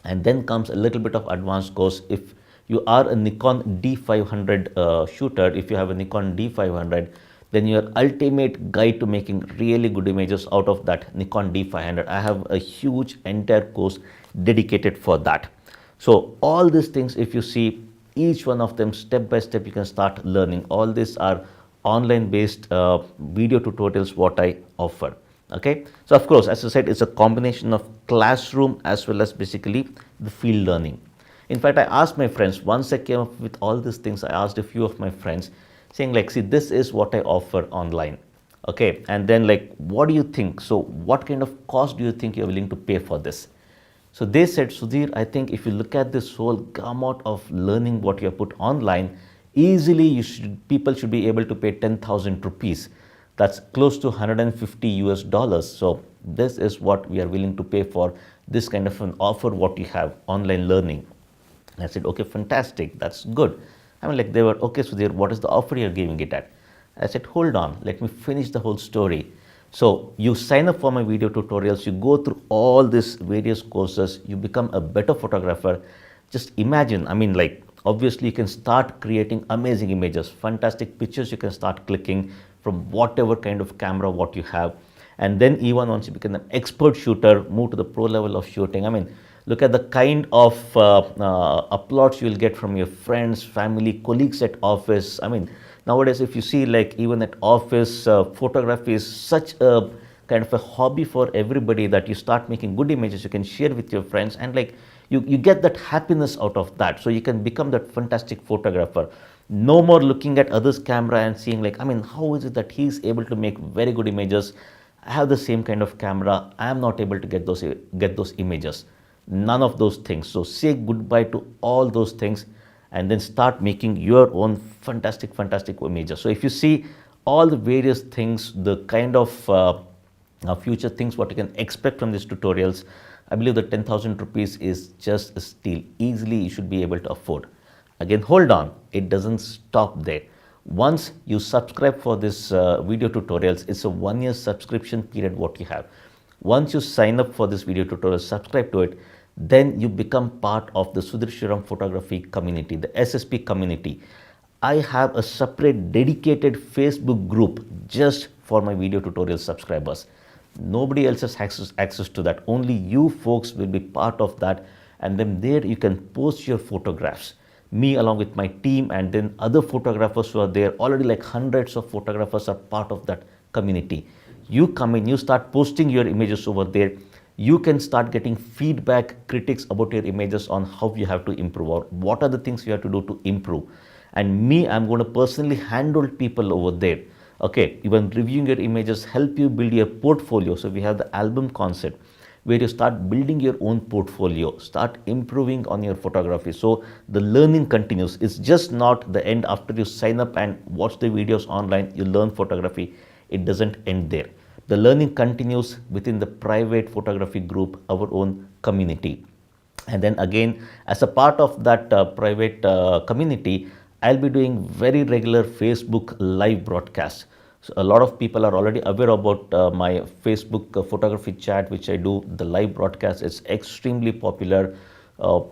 And then comes a little bit of advanced course. If you are a Nikon D500 shooter, if you have a Nikon D500, then your ultimate guide to making really good images out of that Nikon D500. I have a huge entire course dedicated for that. So all these things, if you see each one of them step by step, you can start learning. All these are online based video tutorials what I offer. Okay, so of course, as I said, it's a combination of classroom as well as basically the field learning. In fact, I asked my friends, once I came up with all these things, I asked a few of my friends saying like, see, this is what I offer online. Okay, and then like, what do you think? So what kind of cost do you think you're willing to pay for this? So they said, Sudhir, I think if you look at this whole gamut of learning what you have put online, easily people should be able to pay 10,000 rupees. That's close to 150 US dollars. So this is what we are willing to pay for this kind of an offer what you have, online learning. And I said, okay, fantastic, that's good. They were, okay, Sudhir, what is the offer you're giving it at? I said, hold on, let me finish the whole story. So you sign up for my video tutorials, you go through all these various courses, you become a better photographer. Just imagine, obviously you can start creating amazing images, fantastic pictures you can start clicking from whatever kind of camera what you have. And then even once you become an expert shooter, move to the pro level of shooting. Look at the kind of applause you will get from your friends, family, colleagues at office. Nowadays, if you see like even at office, photography is such a kind of a hobby for everybody, that you start making good images you can share with your friends, and like you get that happiness out of that. So you can become that fantastic photographer. No more looking at others' camera and seeing like, I mean, how is it that he's able to make very good images? I have the same kind of camera. I am not able to get those images. None of those things. So say goodbye to all those things and then start making your own fantastic images. So if you see all the various things, the kind of future things what you can expect from these tutorials, I believe that 10,000 rupees is just a steal. Easily you should be able to afford. Again, hold on, it doesn't stop there. Once you subscribe for this video tutorials, it's a 1-year subscription period what you have. Once you sign up for this video tutorial, subscribe to it, then you become part of the Sudhir Shivaram photography community, the SSP community. I have a separate dedicated Facebook group just for my video tutorial subscribers. Nobody else has access to that. Only you folks will be part of that, and then there you can post your photographs. Me along with my team, and then other photographers who are there. Already like hundreds of photographers are part of that community. You come in, you start posting your images over there. You can start getting feedback, critics about your images on how you have to improve or what are the things you have to do to improve. And me, I'm going to personally handle people over there. Okay, even reviewing your images, help you build your portfolio. So we have the album concept where you start building your own portfolio, start improving on your photography. So the learning continues. It's just not the end after you sign up and watch the videos online, you learn photography. It doesn't end there. The learning continues within the private photography group, our own community. And then again, as a part of that private community, I'll be doing very regular Facebook live broadcasts. So a lot of people are already aware about my Facebook photography chat, which I do, the live broadcast. It's extremely popular.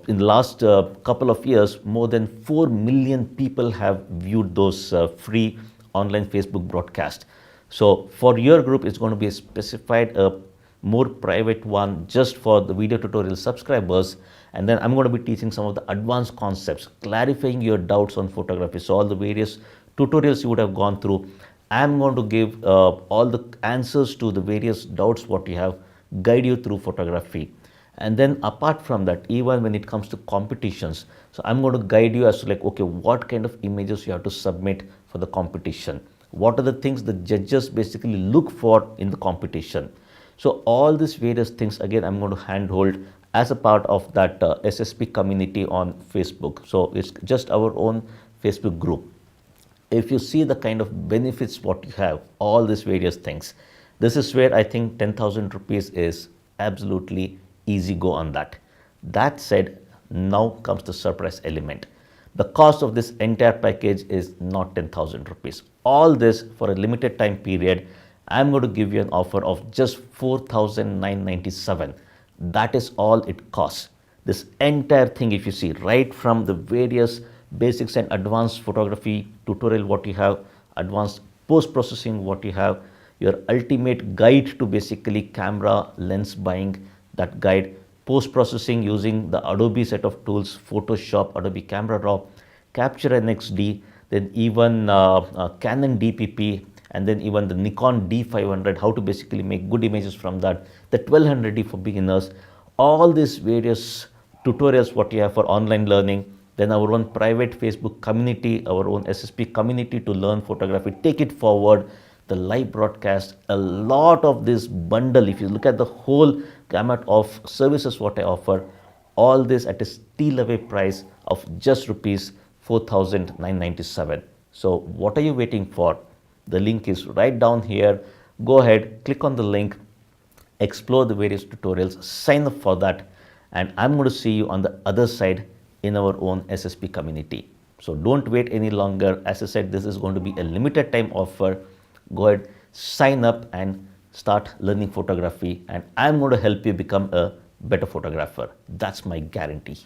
In the last couple of years, more than 4 million people have viewed those free online Facebook broadcasts. So for your group, it's going to be a specified, more private one just for the video tutorial subscribers. And then I'm going to be teaching some of the advanced concepts, clarifying your doubts on photography. So all the various tutorials you would have gone through, I'm going to give all the answers to the various doubts what you have, guide you through photography. And then apart from that, even when it comes to competitions, so I'm going to guide you as to like, okay, what kind of images you have to submit for the competition. What are the things the judges basically look for in the competition. So all these various things, again, I'm going to handhold as a part of that SSP community on Facebook. So it's just our own Facebook group. If you see the kind of benefits what you have, all these various things, this is where I think 10,000 rupees is absolutely easy go on that. That said, now comes the surprise element. The cost of this entire package is not 10,000 rupees. All this for a limited time period, I'm going to give you an offer of just 4,997. That is all it costs. This entire thing, if you see, right from the various basics and advanced photography tutorial what you have, advanced post-processing what you have, your ultimate guide to basically camera lens buying, that guide, post-processing using the Adobe set of tools, Photoshop, Adobe Camera Raw, Capture NXD, then even Canon DPP, and then even the Nikon D500, how to basically make good images from that, the 1200D for beginners, all these various tutorials what you have for online learning, then our own private Facebook community, our own SSP community to learn photography, take it forward, the live broadcast, a lot of this bundle, if you look at the whole gamut of services what I offer, all this at a steal away price of just rupees 4,997. So what are you waiting for? The link is right down here. Go ahead, click on the link, explore the various tutorials, sign up for that, and I'm going to see you on the other side in our own SSP community. So don't wait any longer. As I said, this is going to be a limited time offer. Go ahead, sign up and start learning photography, and I'm going to help you become a better photographer. That's my guarantee.